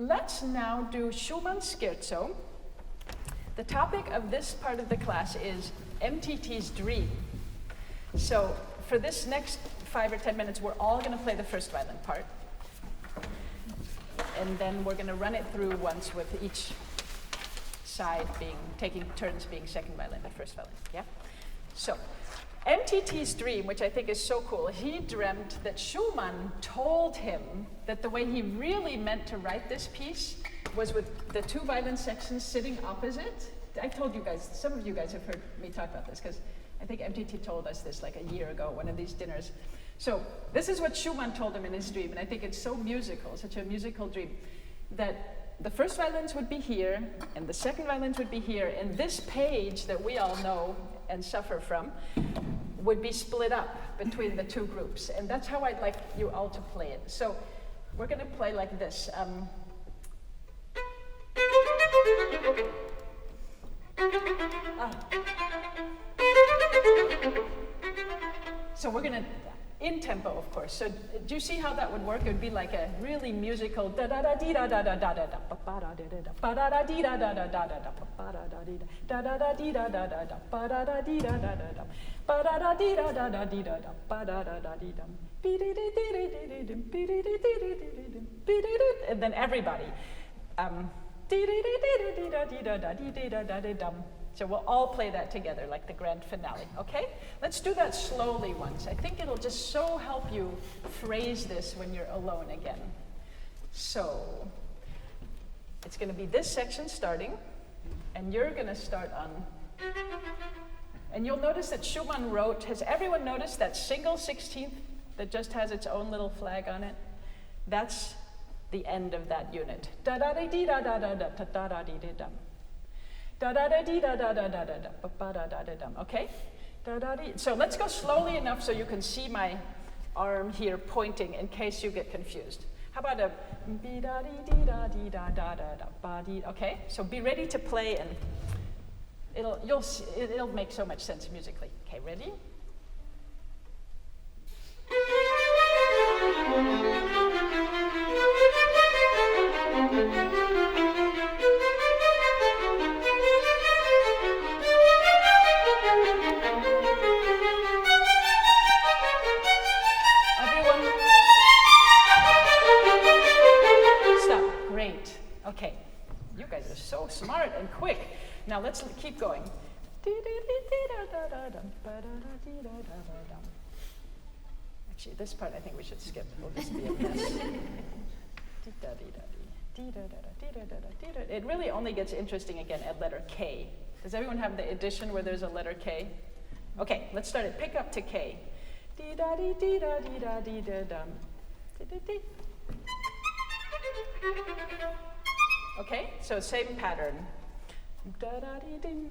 Let's now do Schumann Scherzo. The topic of this part of the class is MTT's dream. So for this next 5 or 10 minutes, we're all going to play the first violin part. And then we're going to run it through once with each side taking turns being second violin and first violin. Yeah? So MTT's dream, which I think is so cool, he dreamt that Schumann told him that the way he really meant to write this piece was with the 2 violin sections sitting opposite. I told you guys, some of you guys have heard me talk about this, because I think MTT told us this like a year ago, one of these dinners. So this is what Schumann told him in his dream, and I think it's so musical, such a musical dream, that the first violins would be here, and the second violins would be here, and this page that we all know and suffer from would be split up between the 2 groups. And that's how I'd like you all to play it. So we're going to play like this. So we're going to, in tempo, of course. So do you see how that would work? It would be like a really musical da da da dee da da da da da da ba da da da ba da da dee da da da da da da ba da da dee da da dee da da da da ba da da dee da da da da ba da da dee da da da dee da da ba da da da dee dum be dee dee dee dee dee be dee dee dee dee be dee dee, and then everybody dee dee dee dee dee da dee da da dee dee da da dee dum. So we'll all play that together like the grand finale, okay? Let's do that slowly once. I think it'll just so help you phrase this when you're alone again. So it's going to be this section starting, and you're going to start on. And you'll notice that Schumann wrote, has everyone noticed that single 16th that just has its own little flag on it? That's the end of that unit. Da da dee dee da da da da da da dee dee dum. Da da da dee da da da da da da ba da da da dum. Okay? Da da dee. So let's go slowly enough so you can see my arm here pointing in case you get confused. How about a be da dee dee da dee da da da da ba dee? Okay? So be ready to play, and it'll make so much sense musically. Okay, ready? Okay, you guys are so smart and quick. Now let's keep going. Actually, this part I think we should skip. We'll just be a mess. It really only gets interesting again at letter K. Does everyone have the edition where there's a letter K? Okay, let's start it. Pick up to K. Okay, so same pattern. Da-da-dee-ding.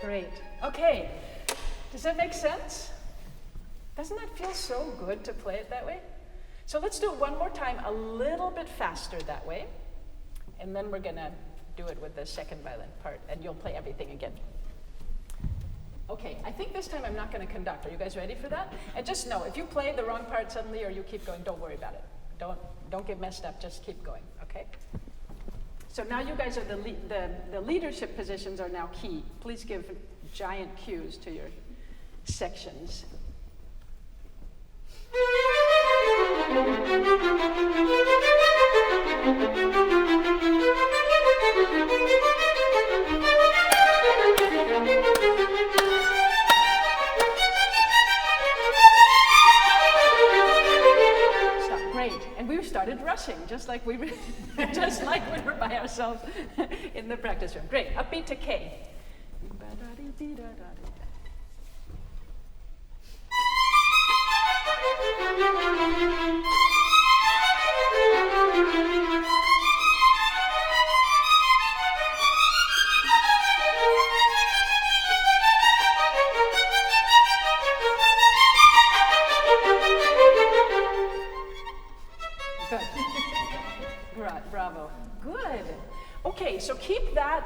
Great. Okay. Does that make sense? Doesn't that feel so good to play it that way? So let's do it one more time, a little bit faster that way. And then we're going to do it with the second violin part, and you'll play everything again. Okay, I think this time I'm not going to conduct. Are you guys ready for that? And just know, if you play the wrong part suddenly or you keep going, don't worry about it. Don't get messed up, just keep going, okay? So now you guys are the leadership positions are now key. Please give giant cues to your sections. Stop. Great. And we started rushing, just like we were by ourselves in the practice room. Great. Upbeat to K. Okay, so keep that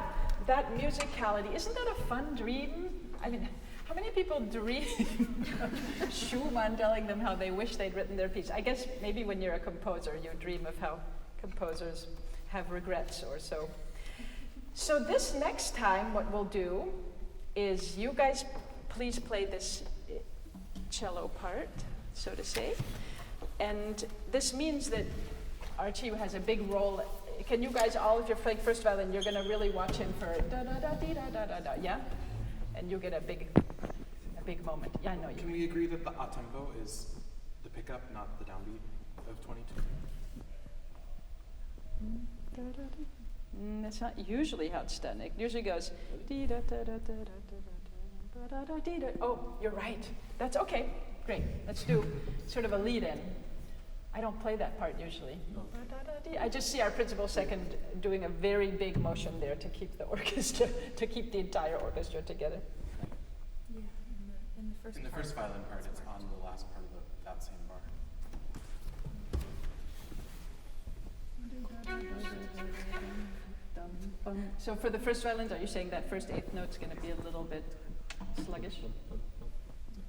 musicality. Isn't that a fun dream? I mean, how many people dream of Schumann telling them how they wish they'd written their piece? I guess maybe when you're a composer, you dream of how composers have regrets or so. So this next time, what we'll do is you guys please play this cello part, so to say. And this means that Archie has a big role. Can you guys all, if you're playing first violin, you're going to really watch him for da-da-da-dee-da-da-da-da, yeah? And you'll get a big moment. Yeah, I know you. Can we agree that the a tempo is the pickup, not the downbeat of 22? That's not usually how it's done. It usually goes dee da da da da da da da. Oh, you're right. That's okay. Great. Let's do sort of a lead-in. I don't play that part usually. I just see our principal second doing a very big motion there to keep the orchestra, to keep the entire orchestra together. Yeah, in the first violin part, it's on the last part of that same bar. So for the first violins, are you saying that first eighth note's going to be a little bit sluggish?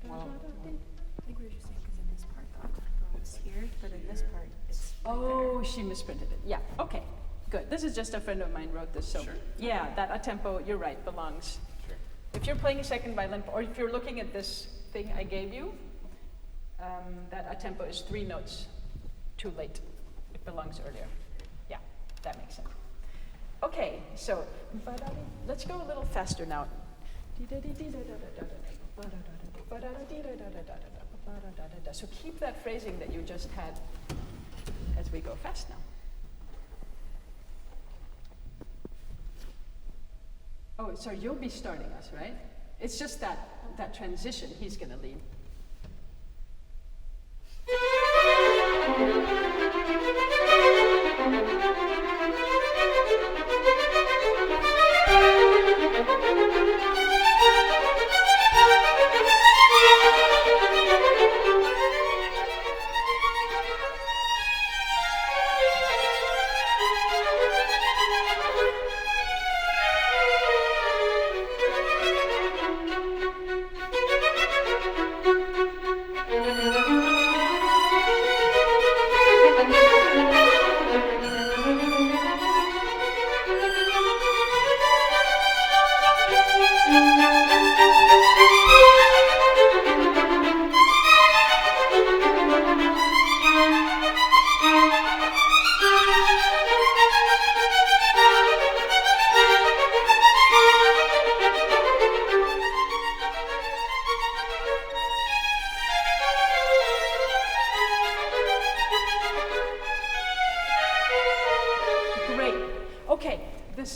Well, I think we were just saying because in this part the tempo is here, but in this part it's Oh, she misprinted it. Yeah, okay, good. This is just a friend of mine wrote this, so Sure. yeah, that a tempo, you're right, belongs. Sure. If you're playing a second violin, or if you're looking at this thing I gave you, that a tempo is 3 notes too late. It belongs earlier. Yeah, that makes sense. Okay, so let's go a little faster now. So keep that phrasing that you just had as we go fast now. Oh, so you'll be starting us, right? It's just that transition he's going to lead.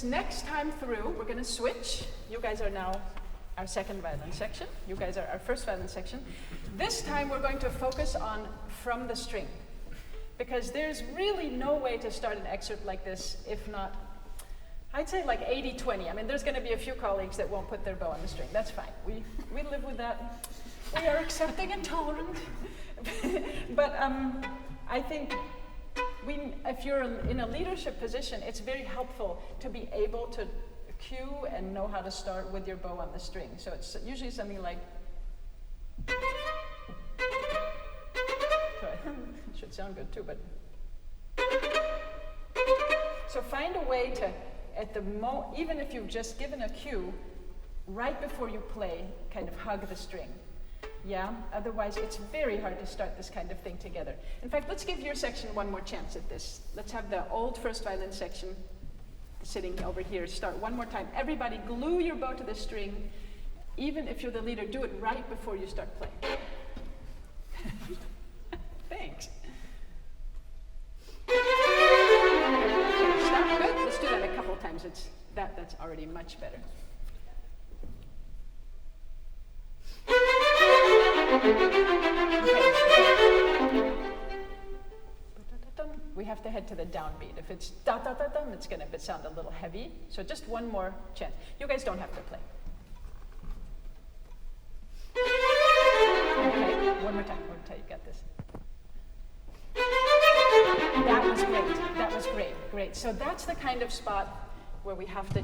Next time through, we're going to switch. You guys are now our second violin section. You guys are our first violin section. This time we're going to focus on from the string, because there's really no way to start an excerpt like this if not, I'd say like 80-20. I mean, there's going to be a few colleagues that won't put their bow on the string. That's fine. We live with that. We are accepting and tolerant. But I think if you're in a leadership position, it's very helpful to be able to cue and know how to start with your bow on the string. So it's usually something like, sorry, it should sound good too, but. So find a way to, even if you've just given a cue, right before you play, kind of hug the string. Yeah, otherwise it's very hard to start this kind of thing together. In fact, let's give your section one more chance at this. Let's have the old first violin section sitting over here start one more time. Everybody glue your bow to the string. Even if you're the leader, do it right before you start playing. Thanks. Okay, stop. Good. Let's do that a couple times. That's already much better. We have to head to the downbeat. If it's da-da-da-dum, it's going to sound a little heavy. So just one more chance. You guys don't have to play. Okay, one more time. You got this. That was great. That was great. Great. So that's the kind of spot where we have to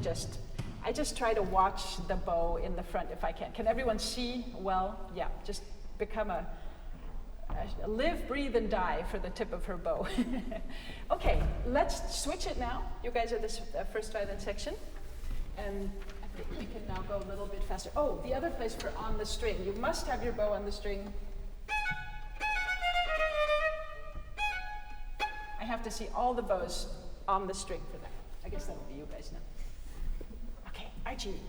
I just try to watch the bow in the front if I can. Can everyone see well? Yeah, just become a live, breathe, and die for the tip of her bow. Okay, let's switch it now. You guys are this first violin section. And I think we can now go a little bit faster. Oh, the other place for on the string. You must have your bow on the string. I have to see all the bows on the string for that. I guess that will be you guys now. Okay, Archie.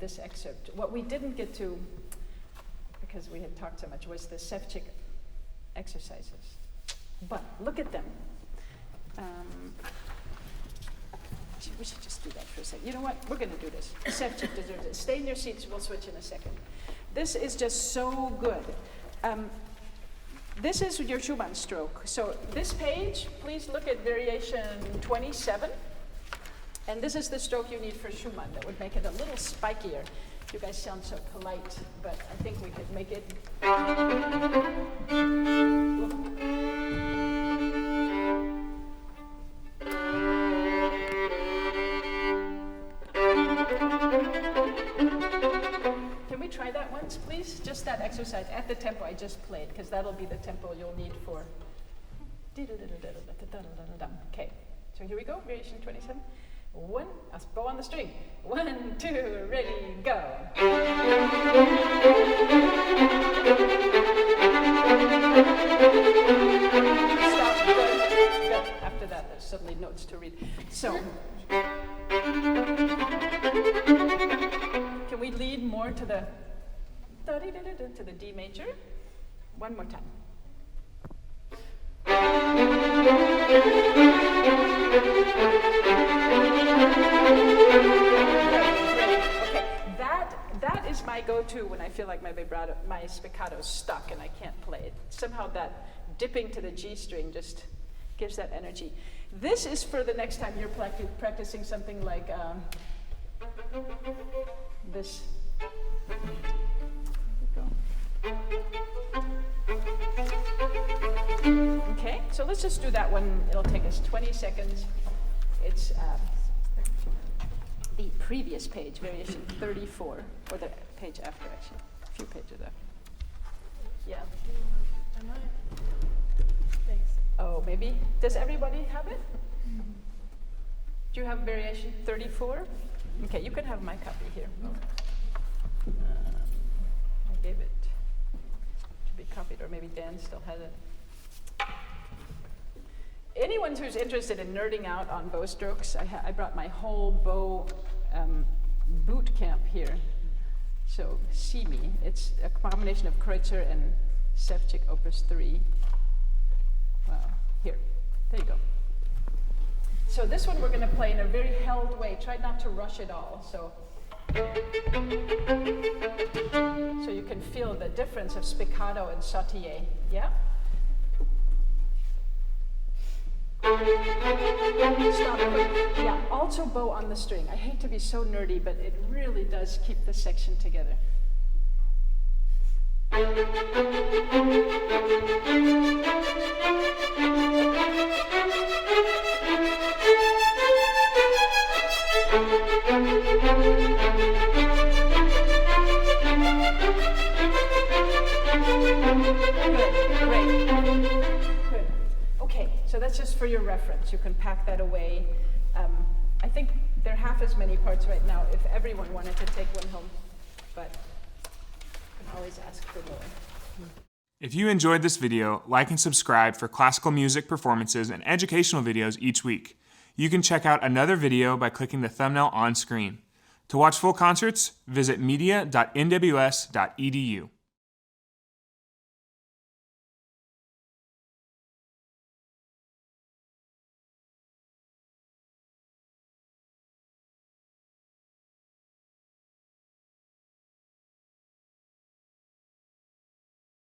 This excerpt. What we didn't get to, because we had talked so much, was the Ševčík exercises. But look at them. We should just do that for a second. You know what? We're going to do this. Ševčík deserves it. Stay in your seats. We'll switch in a second. This is just so good. This is your Schumann stroke. So this page, please look at variation 27. And this is the stroke you need for Schumann that would make it a little spikier. You guys sound so polite, but I think we could make it. Can we try that once, please? Just that exercise at the tempo I just played, because that'll be the tempo you'll need for. Okay, so here we go, variation 27. One, a bow on the string. 1, 2, ready, go. Stop, go. After that, there's suddenly notes to read. So, can we lead more to the D major? One more time. Okay, that is my go-to when I feel like my vibrato, my spiccato's stuck and I can't play it. Somehow that dipping to the G string just gives that energy. This is for the next time you're practicing something like this. Okay, so let's just do that one. It'll take us 20 seconds. It's the previous page, variation 34, or the page after, actually, a few pages after. Yeah. Thanks. Oh, maybe. Does everybody have it? Do you have variation 34? Okay, you can have my copy here. I gave it to be copied, or maybe Dan still has it. Anyone who's interested in nerding out on bow strokes, I brought my whole bow boot camp here. So see me. It's a combination of Kreutzer and Ševčík Opus 3. Here, there you go. So this one we're going to play in a very held way. Try not to rush it all. So you can feel the difference of spiccato and sautiller. Yeah? Stop quick. Yeah, also bow on the string. I hate to be so nerdy, but it really does keep the section together. Great. Good. Okay, so that's just for your reference. You can pack that away. I think there are half as many parts right now if everyone wanted to take one home, but you can always ask for more. If you enjoyed this video, like and subscribe for classical music performances and educational videos each week. You can check out another video by clicking the thumbnail on screen. To watch full concerts, visit media.nws.edu.